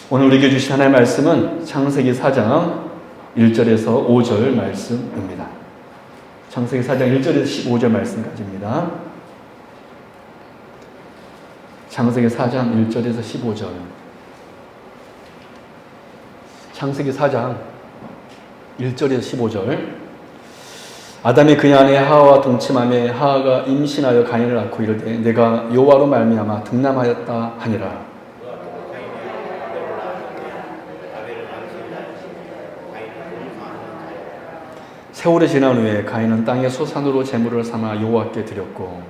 오늘 우리에게 주신 하나님의 말씀은 창세기 4장 1절에서 5절 말씀입니다. 창세기 4장 1절에서 15절 말씀까지입니다. 창세기 4장 1절에서 15절. 창세기 4장 1절에서 15절. 아담이 그녀 아내 하와와 동침하며 하와가 임신하여 가인을 낳고 이르되 내가 여호와로 말미암아 득남하였다 하니라. 세월이 지난 후에 가인은 땅의 소산으로 제물을 삼아 여호와께 드렸고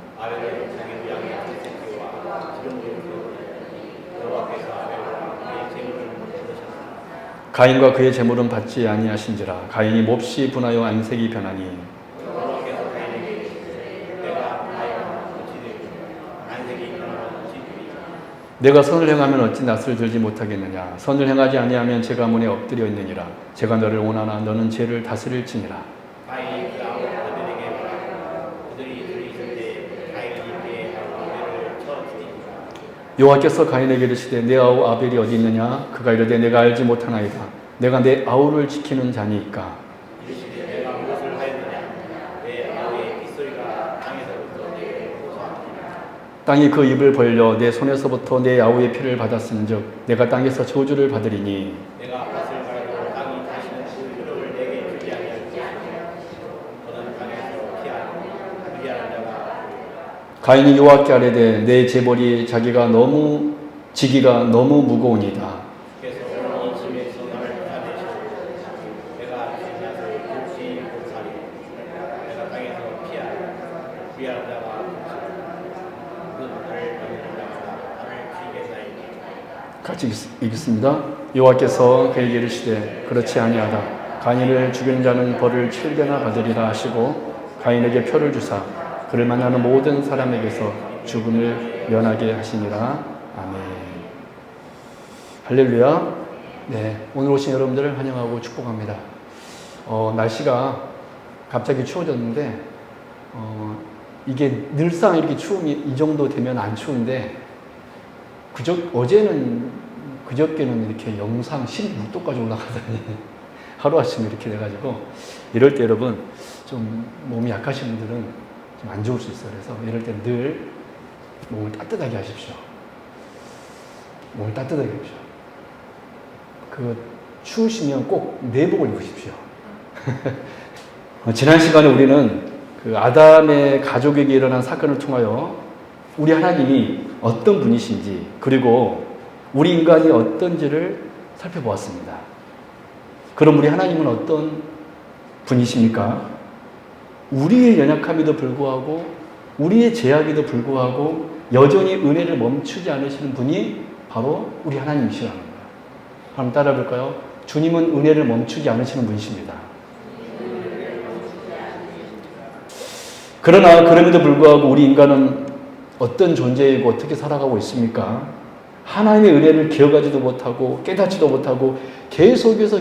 가인과 그의 제물은 받지 아니하신지라. 가인이 몹시 분하여 안색이 변하니 내가 선을 행하면 어찌 낯을 들지 못하겠느냐. 선을 행하지 아니하면 제 가문에 엎드려 있느니라. 제가 너를 원하나 너는 죄를 다스릴지니라. 여호와께서 가인에게 이르시되 내 아우 아벨이 어디 있느냐. 그가 이르되 내가 알지 못하나이다. 내가 내 아우를 지키는 자니까. 땅이 그 입을 벌려 내 손에서부터 내 아우의 피를 받았은즉 내가 땅에서 저주를 받으리니. 가인이 여호와께 아뢰되 내 제벌이 지기가 너무 무거우니이다. 같이 읽겠습니다. 여호와께서 그에게 이르시되 그렇지 아니하다. 가인을 죽인 자는 벌을 7배나 받으리라 하시고 가인에게 표를 주사 그를 만나는 모든 사람에게서 죽음을 면하게 하시니라. 아멘. 할렐루야. 네, 오늘 오신 여러분들을 환영하고 축복합니다. 날씨가 갑자기 추워졌는데 이게 늘상 이렇게 추움이 이 정도 되면 안 추운데 그저께는 이렇게 영상 16도까지 올라가더니 하루아침에 이렇게 돼가지고 이럴 때 여러분 좀 몸이 약하신 분들은 좀 안 좋을 수 있어요. 그래서 이럴 때 늘 몸을 따뜻하게 하십시오. 몸을 따뜻하게 하십시오. 추우시면 꼭 내복을 입으십시오. 지난 시간에 우리는 그 아담의 가족에게 일어난 사건을 통하여 우리 하나님이 어떤 분이신지 그리고 우리 인간이 어떤지를 살펴보았습니다. 그럼 우리 하나님은 어떤 분이십니까? 우리의 연약함에도 불구하고 우리의 제약에도 불구하고 여전히 은혜를 멈추지 않으시는 분이 바로 우리 하나님이시라는 거예요. 한번 따라 볼까요? 주님은 은혜를 멈추지 않으시는 분이십니다. 그러나 그럼에도 불구하고 우리 인간은 어떤 존재이고 어떻게 살아가고 있습니까? 하나님의 은혜를 기억하지도 못하고 깨닫지도 못하고 계속해서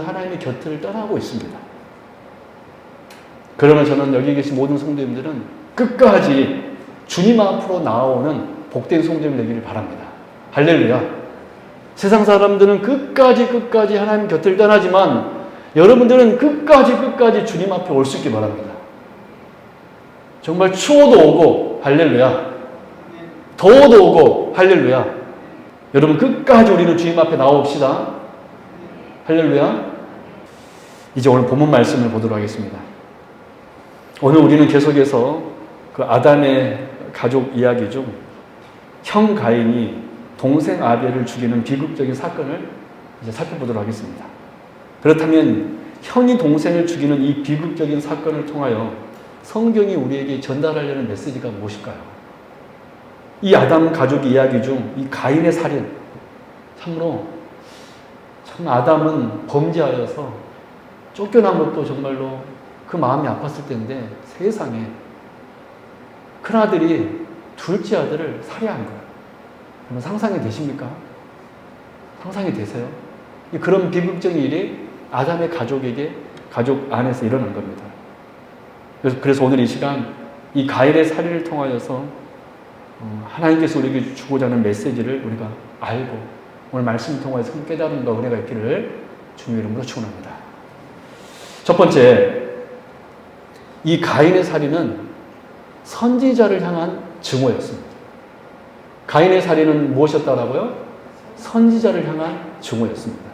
하나님의 곁을 떠나고 있습니다. 그러나 저는 여기 계신 모든 성도님들은 끝까지 주님 앞으로 나아오는 복된 성도님 되기를 바랍니다. 할렐루야. 세상 사람들은 끝까지 하나님 곁을 떠나지만 여러분들은 끝까지 주님 앞에 올 수 있기 바랍니다. 정말 추워도 오고 할렐루야. 더워도 오고 할렐루야. 여러분 끝까지 우리는 주님 앞에 나옵시다. 할렐루야. 이제 오늘 본문 말씀을 보도록 하겠습니다. 오늘 우리는 계속해서 그 아담의 가족 이야기 중 형 가인이 동생 아벨을 죽이는 비극적인 사건을 이제 살펴보도록 하겠습니다. 그렇다면 형이 동생을 죽이는 이 비극적인 사건을 통하여 성경이 우리에게 전달하려는 메시지가 무엇일까요? 이 아담 가족 이야기 중 이 가인의 살인, 참으로 참 아담은 범죄하여서 쫓겨난 것도 정말로 그 마음이 아팠을 텐데 세상에 큰아들이 둘째 아들을 살해한 거예요. 여러분 상상이 되십니까? 상상이 되세요? 그런 비극적인 일이 아담의 가족 안에서 일어난 겁니다. 그래서 오늘 이 시간 이 가인의 살인을 통하여서 하나님께서 우리에게 주고자 하는 메시지를 우리가 알고 오늘 말씀을 통해서 깨달음과 은혜가 있기를 주님의 이름으로 축원합니다. 첫 번째, 이 가인의 살인은 선지자를 향한 증오였습니다. 가인의 살인은 무엇이었다라고요? 선지자를 향한 증오였습니다.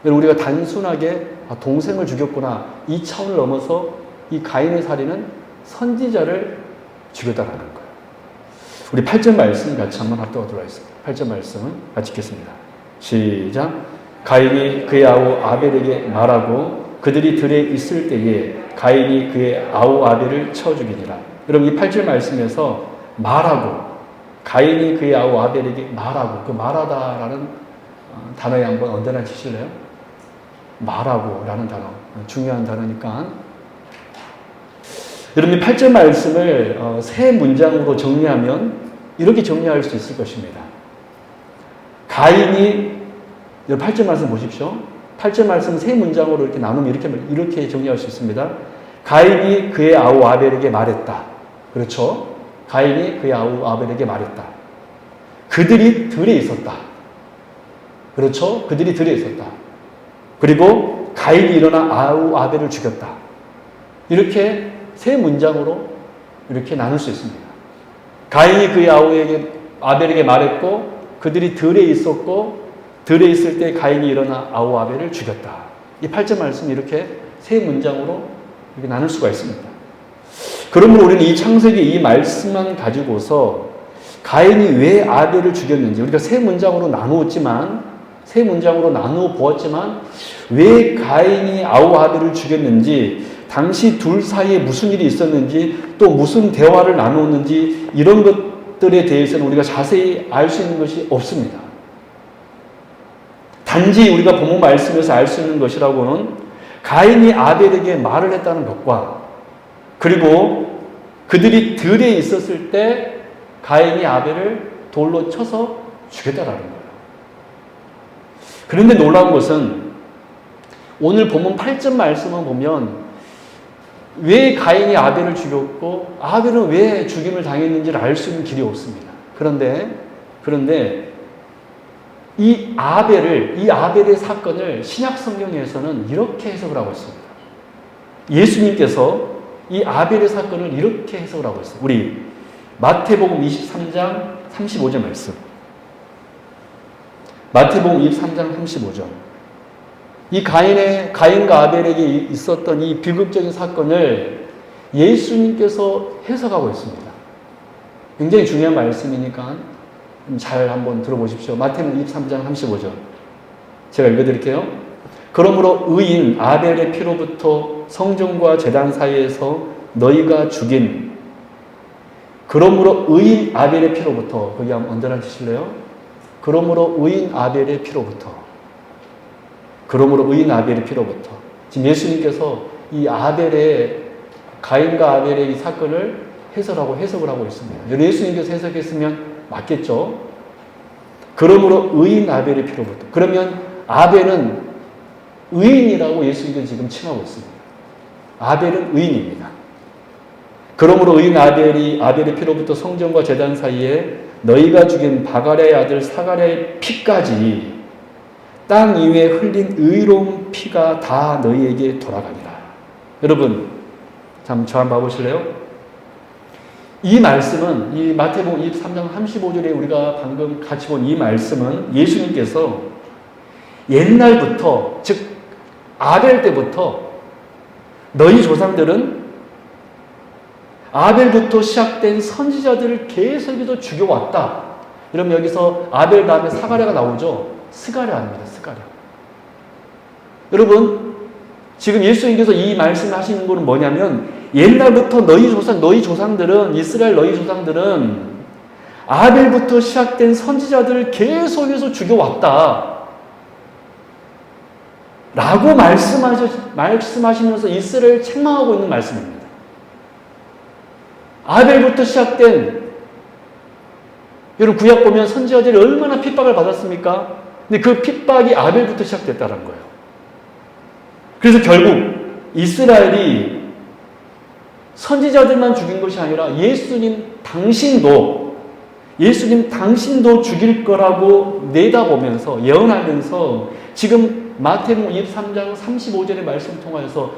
우리가 단순하게 동생을 죽였구나 이 차원을 넘어서 이 가인의 살인은 선지자를 죽였다라는 거예요. 우리 8절 말씀 같이 한번 합독하도록 하겠습니다. 8절 말씀은 같이 읽겠습니다. 시작. 가인이 그의 아우 아벨에게 말하고 그들이 들에 있을 때에 가인이 그의 아우 아벨을 쳐 죽이니라. 여러분 이 8절 말씀에서 말하고 가인이 그의 아우 아벨에게 말하고 그 말하다라는 단어에 한번 언더라인 치실래요? 말하고 라는 단어 중요한 단어니까 여러분 이 8절 말씀을 세 문장으로 정리하면 이렇게 정리할 수 있을 것입니다. 가인이 여러분 8절 말씀 보십시오. 8절 말씀 세 문장으로 이렇게 나누면 이렇게 정리할 수 있습니다. 가인이 그의 아우 아벨에게 말했다. 그렇죠? 가인이 그의 아우 아벨에게 말했다. 그들이 들에 있었다. 그렇죠? 그들이 들에 있었다. 그리고 가인이 일어나 아우 아벨을 죽였다. 이렇게 세 문장으로 이렇게 나눌 수 있습니다. 가인이 그의 아벨에게 말했고 그들이 들에 있었고 들에 있을 때 가인이 일어나 아우 아벨을 죽였다. 이 8절 말씀 이렇게 세 문장으로 이렇게 나눌 수가 있습니다. 그러므로 우리는 이 창세기 이 말씀만 가지고서 가인이 왜 아벨을 죽였는지 우리가 세 문장으로 나누어 보았지만 왜 가인이 아우 아벨을 죽였는지 당시 둘 사이에 무슨 일이 있었는지 또 무슨 대화를 나누었는지 이런 것들에 대해서는 우리가 자세히 알 수 있는 것이 없습니다. 단지 우리가 본문 말씀에서 알 수 있는 것이라고는 가인이 아벨에게 말을 했다는 것과 그리고 그들이 들에 있었을 때 가인이 아벨을 돌로 쳐서 죽였다라는 거예요. 그런데 놀라운 것은 오늘 본문 8절 말씀을 보면 왜 가인이 아벨을 죽였고 아벨은 왜 죽임을 당했는지를 알 수 있는 길이 없습니다. 그런데 이 아벨의 사건을 신약 성경에서는 이렇게 해석을 하고 있습니다. 예수님께서 이 아벨의 사건을 이렇게 해석을 하고 있어요. 우리 마태복음 23장 35절 말씀. 마태복음 23장 35절. 이 가인과 아벨에게 있었던 이 비극적인 사건을 예수님께서 해석하고 있습니다. 굉장히 중요한 말씀이니까 잘 한번 들어보십시오. 마태복음 23장 35절. 제가 읽어드릴게요. 그러므로 의인 아벨의 피로부터 성전과 제단 사이에서 너희가 죽인 그러므로 의인 아벨의 피로부터 거기 한번 언더라인 치실래요? 그러므로 의인 아벨의 피로부터 지금 예수님께서 이 가인과 아벨의 이 사건을 해석을 하고 있습니다. 예수님께서 해석했으면 맞겠죠? 그러므로 의인 아벨의 피로부터. 그러면 아벨은 의인이라고 예수님께서 지금 칭하고 있습니다. 아벨은 의인입니다. 그러므로 의인 아벨의 피로부터 성전과 제단 사이에 너희가 죽인 바가랴의 아들 사가랴의 피까지 땅 위에 흘린 의로운 피가 다 너희에게 돌아가니라. 여러분, 저 한번 봐보실래요? 이 말씀은 이 마태복음 23장 35절에 우리가 방금 같이 본 이 말씀은 예수님께서 옛날부터 즉 아벨 때부터 너희 조상들은 아벨부터 시작된 선지자들을 계속해서 죽여왔다. 그럼 여기서 아벨 다음에 사가랴가 나오죠. 스가랴입니다. 스가랴. 여러분 지금 예수님께서 이 말씀을 하시는 것은 뭐냐면 옛날부터 너희 조상들은 이스라엘 너희 조상들은 아벨부터 시작된 선지자들을 계속해서 죽여왔다. 라고 말씀하시면서 이스라엘을 책망하고 있는 말씀입니다. 아벨부터 시작된 여러분 구약 보면 선지자들이 얼마나 핍박을 받았습니까? 근데 그 핍박이 아벨부터 시작됐다는 거예요. 그래서 결국 이스라엘이 선지자들만 죽인 것이 아니라 예수님 당신도 예수님 당신도 죽일 거라고 내다보면서 예언하면서 지금 마태복음 23장 35절의 말씀을 통하여서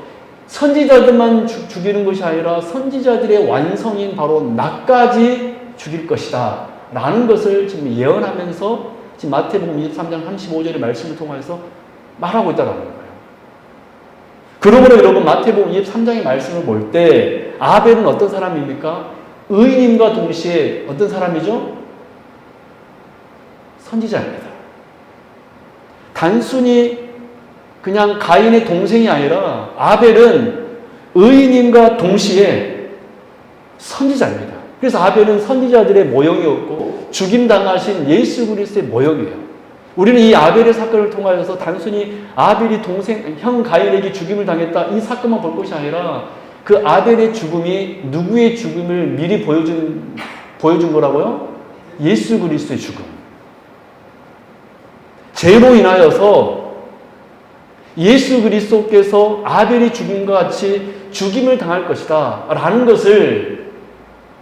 선지자들만 죽이는 것이 아니라 선지자들의 완성인 바로 나까지 죽일 것이다 라는 것을 지금 예언하면서 지금 마태복음 23장 35절의 말씀을 통해서 말하고 있다는 거예요. 그러므로 여러분 마태복음 23장의 말씀을 볼 때 아벨은 어떤 사람입니까? 의인임과 동시에 어떤 사람이죠? 선지자입니다. 단순히 그냥 가인의 동생이 아니라 아벨은 의인임과 동시에 선지자입니다. 그래서 아벨은 선지자들의 모형이었고 죽임당하신 예수 그리스도의 모형이에요. 우리는 이 아벨의 사건을 통하여서 단순히 아벨이 형 가인에게 죽임을 당했다 이 사건만 볼 것이 아니라 그 아벨의 죽음이 누구의 죽음을 미리 보여준 거라고요? 예수 그리스도의 죽음. 죄로 인하여서 예수 그리스도께서 아벨이 죽임과 같이 죽임을 당할 것이다 라는 것을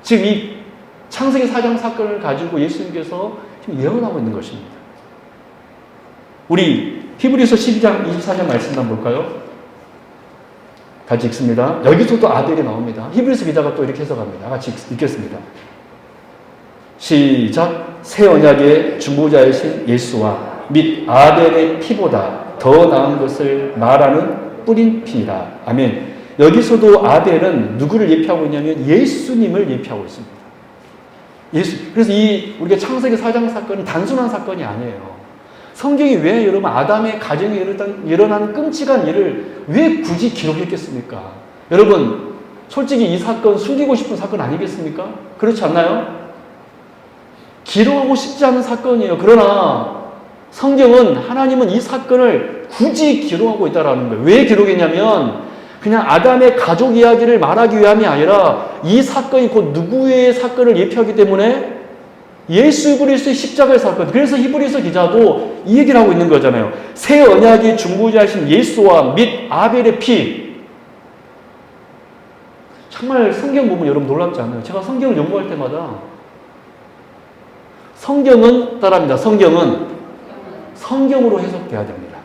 지금 이 창세기 4장 사건을 가지고 예수님께서 지금 예언하고 있는 것입니다. 우리 히브리서 12장 24절 말씀 한번 볼까요? 같이 읽습니다. 여기서도 아벨이 나옵니다. 히브리서 기자가 또 이렇게 해석합니다. 같이 읽겠습니다. 시작. 새 언약의 중보자이신 예수와 및 아벨의 피보다 더 나은 것을 말하는 뿌린 피라. 아멘. 여기서도 아벨은 누구를 예표하고 있냐면 예수님을 예표하고 있습니다. 그래서 우리가 창세기 4장 사건은 단순한 사건이 아니에요. 성경이 왜 여러분 아담의 가정에 일어난 끔찍한 일을 왜 굳이 기록했겠습니까? 여러분 솔직히 이 사건 숨기고 싶은 사건 아니겠습니까? 그렇지 않나요? 기록하고 싶지 않은 사건이에요. 그러나 성경은 하나님은 이 사건을 굳이 기록하고 있다는 거예요. 왜 기록했냐면 그냥 아담의 가족 이야기를 말하기 위함이 아니라 이 사건이 곧 누구의 사건을 예표하기 때문에 예수 그리스도의 십자가의 사건. 그래서 히브리서 기자도 이 얘기를 하고 있는 거잖아요. 새 언약의 중보자이신 예수와 및 아벨의 피. 정말 성경 보면 여러분 놀랍지 않아요? 제가 성경을 연구할 때마다 성경은 따라합니다. 성경은 성경으로 해석돼야 됩니다.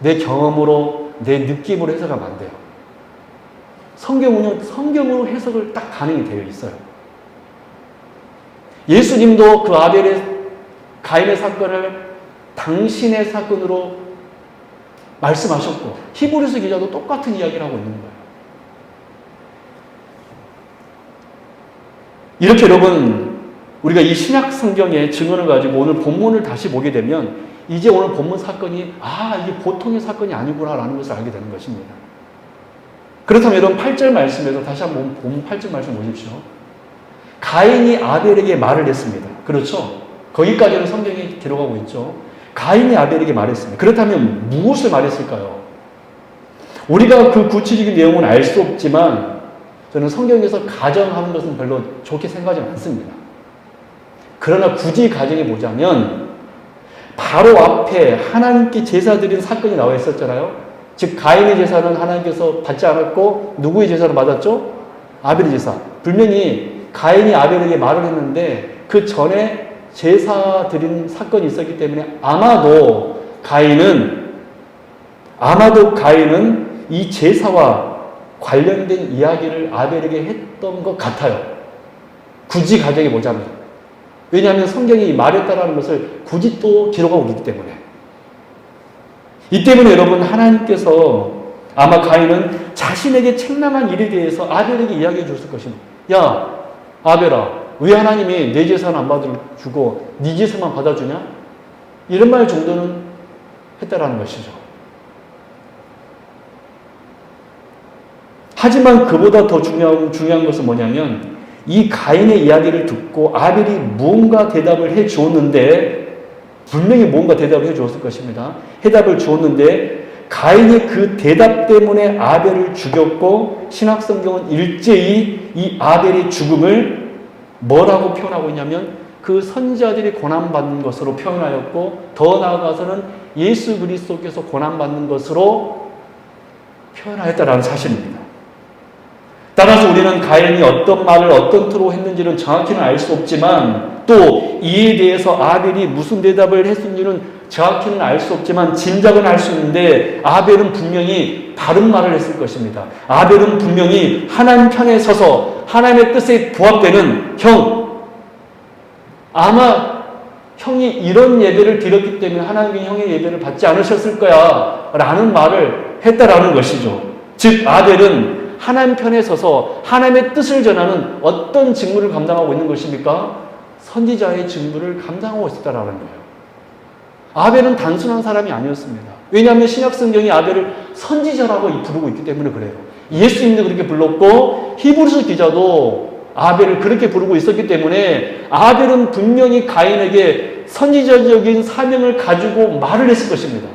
내 경험으로 내 느낌으로 해석하면 안 돼요. 성경은요 성경으로 해석을 딱 가능이 되어 있어요. 예수님도 그 아벨의 가인의 사건을 당신의 사건으로 말씀하셨고 히브리서 기자도 똑같은 이야기를 하고 있는 거예요. 이렇게 여러분 우리가 이 신약 성경의 증언을 가지고 오늘 본문을 다시 보게 되면 이제 오늘 본문 사건이 이게 보통의 사건이 아니구나라는 것을 알게 되는 것입니다. 그렇다면 여러분 8절 말씀에서 다시 한번 본문 8절 말씀 보십시오. 가인이 아벨에게 말을 했습니다. 그렇죠? 거기까지는 성경이 기록하고 있죠. 가인이 아벨에게 말했습니다. 그렇다면 무엇을 말했을까요? 우리가 그 구체적인 내용은 알 수 없지만 저는 성경에서 가정하는 것은 별로 좋게 생각하지 않습니다. 그러나 굳이 가정해 보자면 바로 앞에 하나님께 제사 드린 사건이 나와 있었잖아요. 즉 가인의 제사는 하나님께서 받지 않았고 누구의 제사를 받았죠? 아벨의 제사. 분명히 가인이 아벨에게 말을 했는데 그 전에 제사 드린 사건이 있었기 때문에 아마도 가인은 이 제사와 관련된 이야기를 아벨에게 했던 것 같아요. 굳이 가정해 보자면. 왜냐하면 성경이 말했다라는 것을 굳이 또 기록하고 있기 때문에. 이 때문에 여러분 하나님께서 아마 가인은 자신에게 책망한 일에 대해서 아벨에게 이야기해 줬을 것입니다. 야 아벨아, 왜 하나님이 내 제사는 안 받아주고 네 제사만 받아주냐? 이런 말 정도는 했다라는 것이죠. 하지만 그보다 더 중요한 것은 뭐냐면 이 가인의 이야기를 듣고 아벨이 무언가 대답을 해 주었는데 분명히 무언가 대답을 해 주었을 것입니다. 해답을 주었는데 가인의 그 대답 때문에 아벨을 죽였고 신약성경은 일제히 이 아벨의 죽음을 뭐라고 표현하고 있냐면 그 선지자들이 고난받는 것으로 표현하였고 더 나아가서는 예수 그리스도께서 고난받는 것으로 표현하였다라는 사실입니다. 따라서 우리는 가인이 어떤 말을 어떤 뜻으로 했는지는 정확히는 알 수 없지만 또 이에 대해서 아벨이 무슨 대답을 했는지는 정확히는 알 수 없지만 짐작은 할 수 있는데 아벨은 분명히 바른 말을 했을 것입니다. 아벨은 분명히 하나님 편에 서서 하나님의 뜻에 부합되는 아마 형이 이런 예배를 드렸기 때문에 하나님이 형의 예배를 받지 않으셨을 거야 라는 말을 했다라는 것이죠. 즉 아벨은 하나님 편에 서서 하나님의 뜻을 전하는 어떤 직무를 감당하고 있는 것입니까? 선지자의 직무를 감당하고 있었다라는 거예요. 아벨은 단순한 사람이 아니었습니다. 왜냐하면 신약성경이 아벨을 선지자라고 부르고 있기 때문에 그래요. 예수님도 그렇게 불렀고 히브리서 기자도 아벨을 그렇게 부르고 있었기 때문에 아벨은 분명히 가인에게 선지자적인 사명을 가지고 말을 했을 것입니다.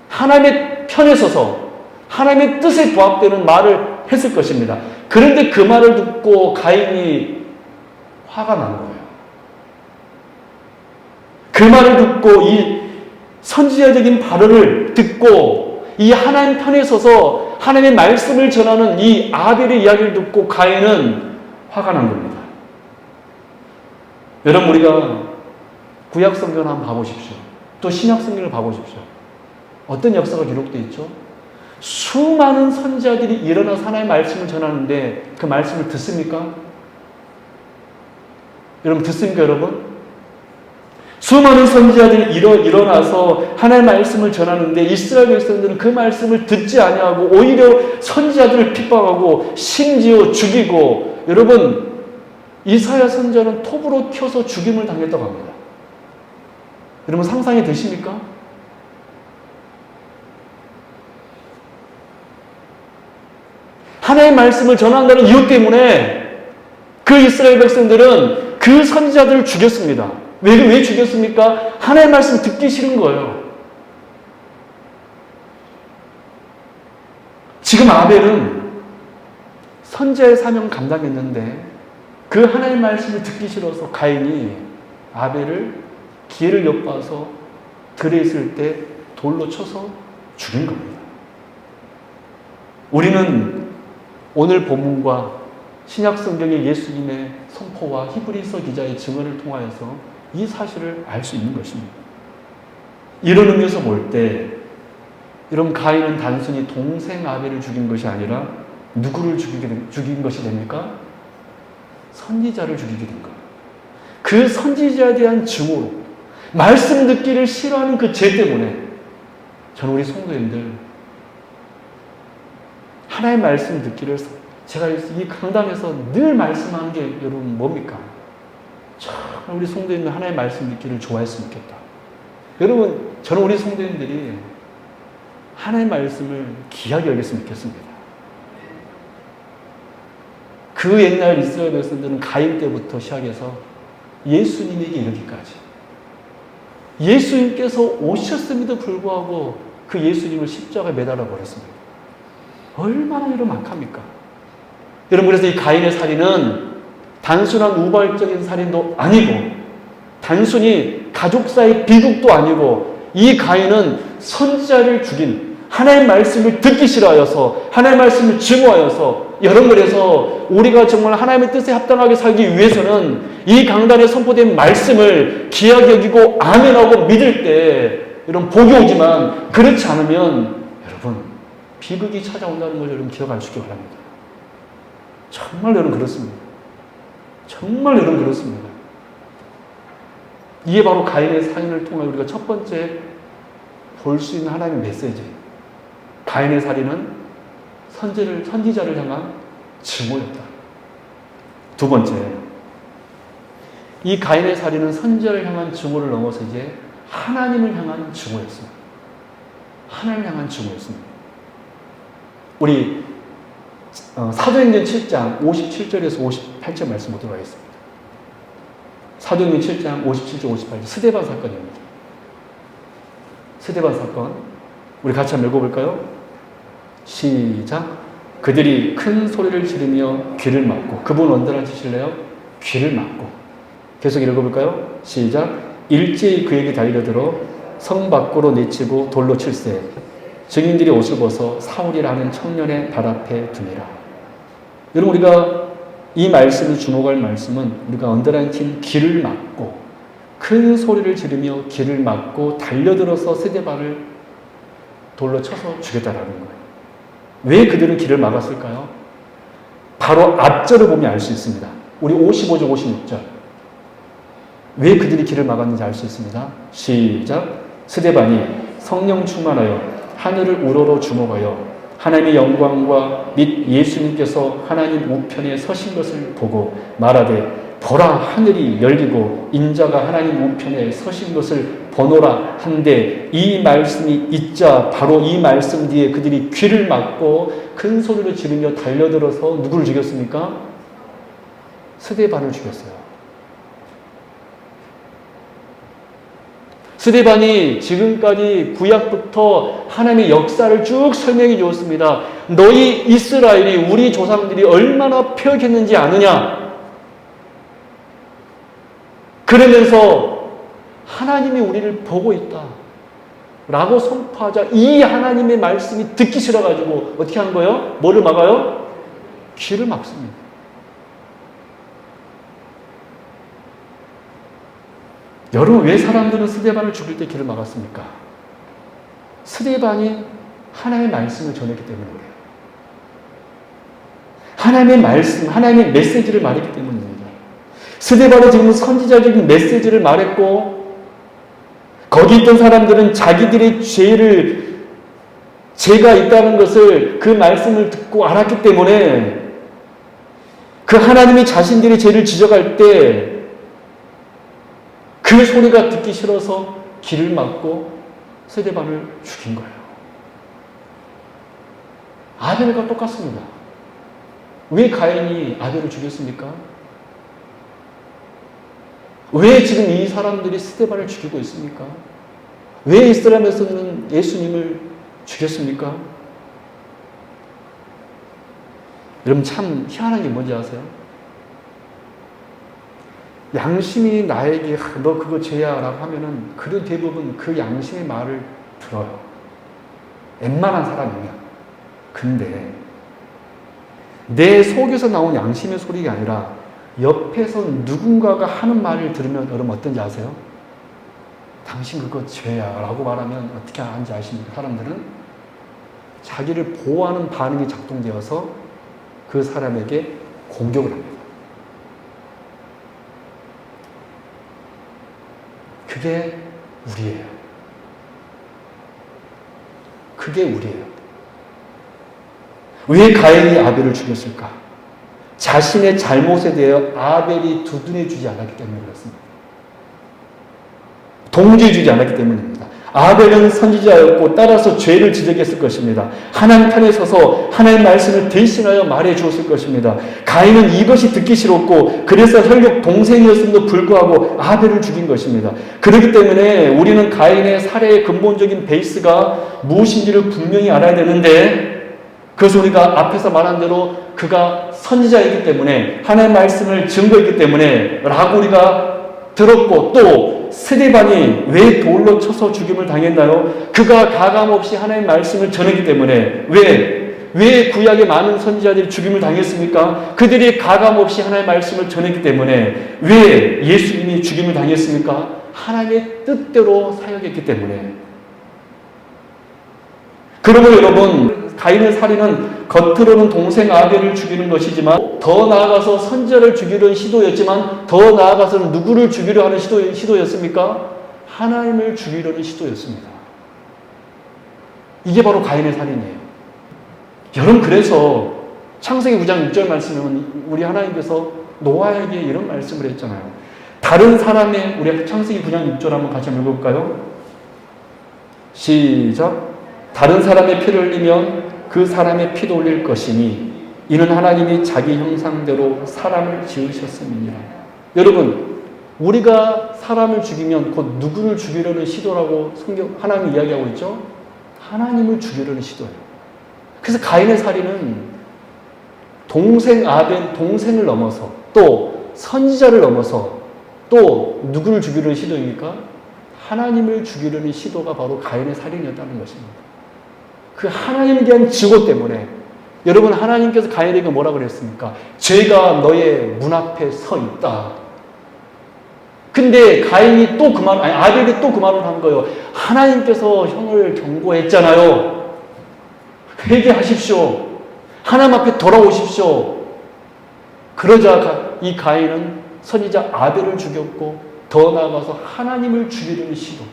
하나님의 편에 서서 하나님의 뜻에 부합되는 말을 했을 것입니다. 그런데 그 말을 듣고 가인이 화가 난 거예요. 그 말을 듣고 이 선지자적인 발언을 듣고 이 하나님 편에 서서 하나님의 말씀을 전하는 이 아벨의 이야기를 듣고 가인은 화가 난 겁니다. 여러분 우리가 구약 성경을 한번 봐보십시오. 또 신약 성경을 봐보십시오. 어떤 역사가 기록되어 있죠? 수많은 선지자들이 일어나서 하나님의 말씀을 전하는데 그 말씀을 듣습니까? 여러분 듣습니까 여러분? 수많은 선지자들이 일어나서 하나님의 말씀을 전하는데 이스라엘 백성들은 그 말씀을 듣지 아니하고 오히려 선지자들을 핍박하고 심지어 죽이고 여러분 이사야 선지자는 톱으로 켜서 죽임을 당했다고 합니다. 여러분 상상이 되십니까? 하나님의 말씀을 전한다는 이유 때문에 그 이스라엘 백성들은 그 선지자들을 죽였습니다. 왜 죽였습니까? 하나님의 말씀 듣기 싫은 거예요. 지금 아벨은 선지자의 사명 감당했는데 그 하나님의 말씀을 듣기 싫어서 가인이 아벨을 기회를 엿봐서 들에 있을 때 돌로 쳐서 죽인 겁니다. 우리는 오늘 본문과 신약 성경의 예수님의 선포와 히브리서 기자의 증언을 통하여서 이 사실을 알 수 있는 것입니다. 이런 의미에서 볼 때 여러분 가인은 단순히 동생 아벨을 죽인 것이 아니라 누구를 죽인 것이 됩니까? 선지자를 죽이게 된 거예요. 그 선지자에 대한 증오로 말씀 듣기를 싫어하는 그 죄 때문에 저는 우리 성도님들 하나님의 말씀 듣기를 제가 이 강단에서 늘 말씀하는 게 여러분 뭡니까? 정말 우리 성도님들 하나님의 말씀 듣기를 좋아했으면 좋겠다. 여러분 저는 우리 성도님들이 하나님의 말씀을 귀하게 여겼으면 좋겠습니다. 그 옛날 이스라엘 백성들은 가인 때부터 시작해서 예수님에게 이르기까지 예수님께서 오셨음에도 불구하고 그 예수님을 십자가에 매달아 버렸습니다. 얼마나 이런 악합니까? 여러분 그래서 이 가인의 살인은 단순한 우발적인 살인도 아니고 단순히 가족 사이 비극도 아니고 이 가인은 선지자를 죽인 하나님의 말씀을 듣기 싫어하여서 하나님의 말씀을 증오하여서 여러분 그래서 우리가 정말 하나님의 뜻에 합당하게 살기 위해서는 이 강단에 선포된 말씀을 귀하게 여기고 아멘하고 믿을 때 여러분 복이 오지만 그렇지 않으면 여러분 비극이 찾아온다는 걸 여러분 기억할 수 있기 바랍니다. 정말 여러분 그렇습니다. 정말 여러분 그렇습니다. 이게 바로 가인의 살인을 통해 우리가 첫 번째 볼 수 있는 하나님의 메시지. 가인의 살인은 선지자를 향한 증오였다. 두 번째, 이 가인의 살인은 선지자를 향한 증오를 넘어서 이제 하나님을 향한 증오였습니다. 하나님을 향한 증오였습니다. 우리 사도행전 7장 57절에서 58절 말씀 보도록 하겠습니다. 사도행전 7장 57절 58절 스데반 사건입니다. 스데반 사건 우리 같이 한번 읽어볼까요? 시작. 그들이 큰 소리를 지르며 귀를 막고 그분 언제나 치실래요? 귀를 막고 계속 읽어볼까요? 시작. 일제히 그에게 달려들어 성 밖으로 내치고 돌로 칠세 증인들이 옷을 벗어 사울이라는 청년의 발 앞에 두니라. 여러분, 우리가 이 말씀을 주목할 말씀은 우리가 언더라인 친 길을 막고 큰 소리를 지르며 길을 막고 달려들어서 스데반을 돌로 쳐서 죽였다라는 거예요. 왜 그들은 길을 막았을까요? 바로 앞절을 보면 알 수 있습니다. 우리 55절, 56절. 왜 그들이 길을 막았는지 알 수 있습니다. 시작. 스데반이 성령 충만하여 하늘을 우러러 주목하여 하나님의 영광과 및 예수님께서 하나님 우편에 서신 것을 보고 말하되 보라 하늘이 열리고 인자가 하나님 우편에 서신 것을 보노라 한데 이 말씀이 있자 바로 이 말씀 뒤에 그들이 귀를 막고 큰 소리로 지르며 달려들어서 누구를 죽였습니까? 스데반을 죽였어요. 스데반이 지금까지 구약부터 하나님의 역사를 쭉 설명해 주었습니다. 너희 이스라엘이 우리 조상들이 얼마나 패역했는지 아느냐? 그러면서 하나님이 우리를 보고 있다 라고 선포하자 이 하나님의 말씀이 듣기 싫어가지고 어떻게 한 거예요? 뭐를 막아요? 귀를 막습니다. 여러분, 왜 사람들은 스데반을 죽일 때 귀를 막았습니까? 스데반이 하나님의 말씀을 전했기 때문에 그래요. 하나님의 말씀, 하나님의 메시지를 말했기 때문입니다. 스데반은 지금 선지자적인 메시지를 말했고 거기 있던 사람들은 자기들의 죄가 있다는 것을 그 말씀을 듣고 알았기 때문에 그 하나님이 자신들의 죄를 지적할 때 그 소리가 듣기 싫어서 길을 막고 스데반을 죽인 거예요. 아벨과 똑같습니다. 왜 가인이 아벨을 죽였습니까? 왜 지금 이 사람들이 스데반을 죽이고 있습니까? 왜 이스라엘에서는 예수님을 죽였습니까? 여러분, 참 희한한 게 뭔지 아세요? 양심이 나에게 너 그거 죄야 라고 하면은 그런 대부분 그 양심의 말을 들어요. 웬만한 사람이면. 근데 내 속에서 나온 양심의 소리가 아니라 옆에서 누군가가 하는 말을 들으면 여러분 어떤지 아세요? 당신 그거 죄야 라고 말하면 어떻게 하는지 아십니까? 사람들은 자기를 보호하는 반응이 작동되어서 그 사람에게 공격을 합니다. 그게 우리예요. 그게 우리예요. 왜 가인이 아벨을 죽였을까? 자신의 잘못에 대해 아벨이 두둔해 주지 않았기 때문에 그렇습니다. 동조해 주지 않았기 때문입니다. 아벨은 선지자였고 따라서 죄를 지적했을 것입니다. 하나님 편에 서서 하나님의 말씀을 대신하여 말해 주었을 것입니다. 가인은 이것이 듣기 싫었고 그래서 혈육 동생이었음에도 불구하고 아벨을 죽인 것입니다. 그렇기 때문에 우리는 가인의 살해의 근본적인 베이스가 무엇인지를 분명히 알아야 되는데 그것을 우리가 앞에서 말한 대로 그가 선지자이기 때문에 하나님의 말씀을 증거했기 때문에 라고 우리가 들었고 또 스데반이 왜 돌로 쳐서 죽임을 당했나요? 그가 가감없이 하나님의 말씀을 전했기 때문에 왜 구약의 많은 선지자들이 죽임을 당했습니까? 그들이 가감없이 하나님의 말씀을 전했기 때문에 왜 예수님이 죽임을 당했습니까? 하나님의 뜻대로 사역했기 때문에. 그러므로 여러분 가인의 살인은 겉으로는 동생 아벨을 죽이는 것이지만 더 나아가서 선지자를 죽이려는 시도였지만 더 나아가서는 누구를 죽이려 하는 시도였습니까? 하나님을 죽이려는 시도였습니다. 이게 바로 가인의 살인이에요. 여러분 그래서 창세기 9장 6절 말씀은 우리 하나님께서 노아에게 이런 말씀을 했잖아요. 다른 사람의 우리 창세기 9장 6절 한번 같이 읽어볼까요? 시작. 다른 사람의 피를 흘리면 그 사람의 피도 흘릴 것이니 이는 하나님이 자기 형상대로 사람을 지으셨음이니라. 여러분 우리가 사람을 죽이면 곧 누구를 죽이려는 시도라고 하나님이 이야기하고 있죠? 하나님을 죽이려는 시도예요. 그래서 가인의 살인은 동생 아벨, 동생을 넘어서 또 선지자를 넘어서 또 누구를 죽이려는 시도입니까? 하나님을 죽이려는 시도가 바로 가인의 살인이었다는 것입니다. 그 하나님에 대한 증오 때문에 여러분, 하나님께서 가인에게 뭐라 그랬습니까? 죄가 너의 문 앞에 서 있다. 근데 가인이 또 그 말, 아니 아벨이 또 그 말을 한 거예요. 하나님께서 형을 경고했잖아요. 회개하십시오. 하나님 앞에 돌아오십시오. 그러자 이 가인은 선지자 아벨을 죽였고 더 나아가서 하나님을 죽이려는 시도,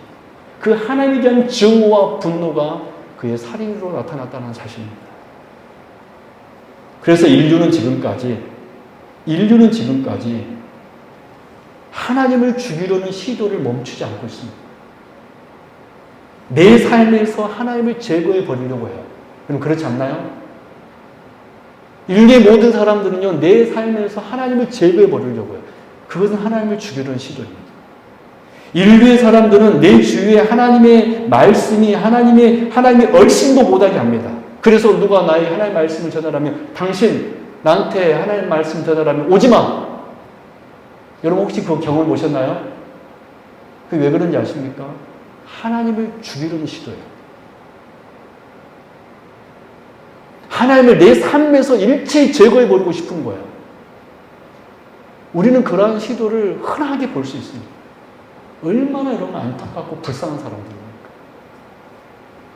그 하나님에 대한 증오와 분노가 그의 살인으로 나타났다는 사실입니다. 그래서 인류는 지금까지 하나님을 죽이려는 시도를 멈추지 않고 있습니다. 내 삶에서 하나님을 제거해 버리려고 해요. 그럼 그렇지 않나요? 인류의 모든 사람들은요, 내 삶에서 하나님을 제거해 버리려고 해요. 그것은 하나님을 죽이려는 시도입니다. 인류의 사람들은 내 주위에 하나님의 말씀이 하나님의 얼씬도 못하게 합니다. 그래서 누가 나의 하나님의 말씀을 전하라면, 당신 나한테 하나님의 말씀 전하라면 오지 마. 여러분 혹시 그 경험을 보셨나요? 그게 왜 그런지 아십니까? 하나님을 죽이려는 시도예요. 하나님을 내 삶에서 일체히 제거해버리고 싶은 거예요. 우리는 그러한 시도를 흔하게 볼 수 있습니다. 얼마나 여러분 안타깝고 불쌍한 사람들입니까?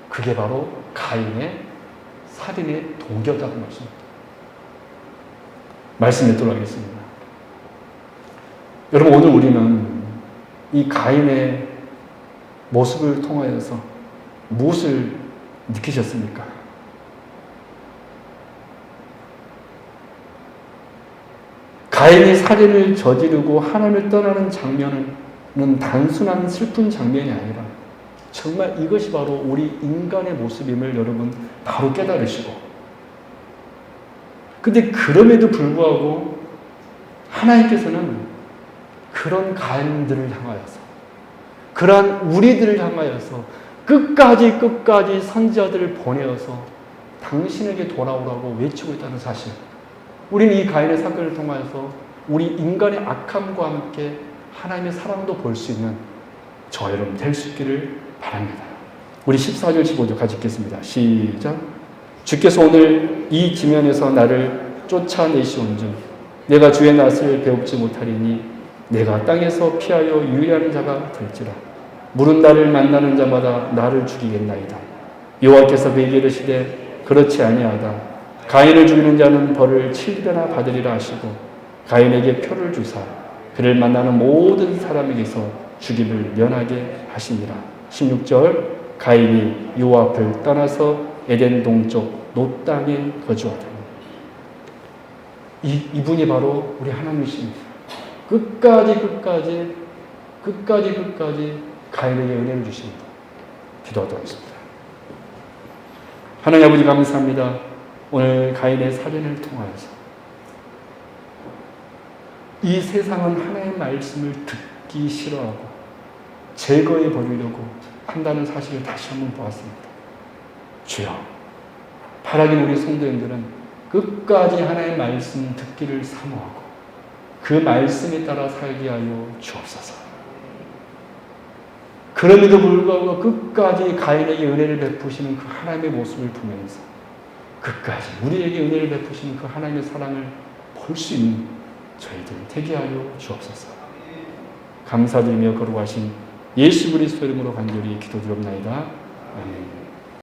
그게 바로 가인의 살인의 동기였다는 말씀입니다. 말씀 맺도록 하겠습니다. 여러분, 오늘 우리는 이 가인의 모습을 통하여서 무엇을 느끼셨습니까? 가인이 살인을 저지르고 하나님을 떠나는 장면은 단순한 슬픈 장면이 아니라 정말 이것이 바로 우리 인간의 모습임을 여러분 바로 깨달으시고, 근데 그럼에도 불구하고 하나님께서는 그런 가인들을 향하여서, 그러한 우리들을 향하여서 끝까지 선지자들을 보내어서 당신에게 돌아오라고 외치고 있다는 사실, 우리는 이 가인의 사건을 통해서 우리 인간의 악함과 함께 하나님의 사랑도 볼 수 있는 저 여러분 될 수 있기를 바랍니다. 우리 14절 15절 같이 읽겠습니다. 시작. 주께서 오늘 이 지면에서 나를 쫓아내시온즉 내가 주의 낯을 배웁지 못하리니 내가 땅에서 피하여 유리하는 자가 될지라. 물은 나를 만나는 자마다 나를 죽이겠나이다. 여호와께서 그에게 이르시되 그렇지 아니하다. 가인을 죽이는 자는 벌을 7배나 받으리라 하시고 가인에게 표를 주사 그를 만나는 모든 사람에게서 죽임을 면하게 하시니라. 16절. 가인이 여호와 앞을 떠나서 에덴 동쪽 놋 땅에 거주하더니. 이분이 바로 우리 하나님이십니다. 끝까지 가인에게 은혜를 주십니다. 기도하도록 하겠습니다. 하나님 아버지 감사합니다. 오늘 가인의 살인을 통하여서 이 세상은 하나님의 말씀을 듣기 싫어하고 제거해 버리려고 한다는 사실을 다시 한번 보았습니다. 주여, 바라긴 우리 성도님들은 끝까지 하나님의 말씀 듣기를 사모하고 그 말씀에 따라 살게 하여 주옵소서. 그럼에도 불구하고 끝까지 가인에게 은혜를 베푸시는 그 하나님의 모습을 보면서 끝까지 우리에게 은혜를 베푸시는 그 하나님의 사랑을 볼 수 있는 저희들 되게 하여 주옵소서. 감사드리며 거룩하신 예수 그리스도 이름으로 간절히 기도드립나이다. 아멘.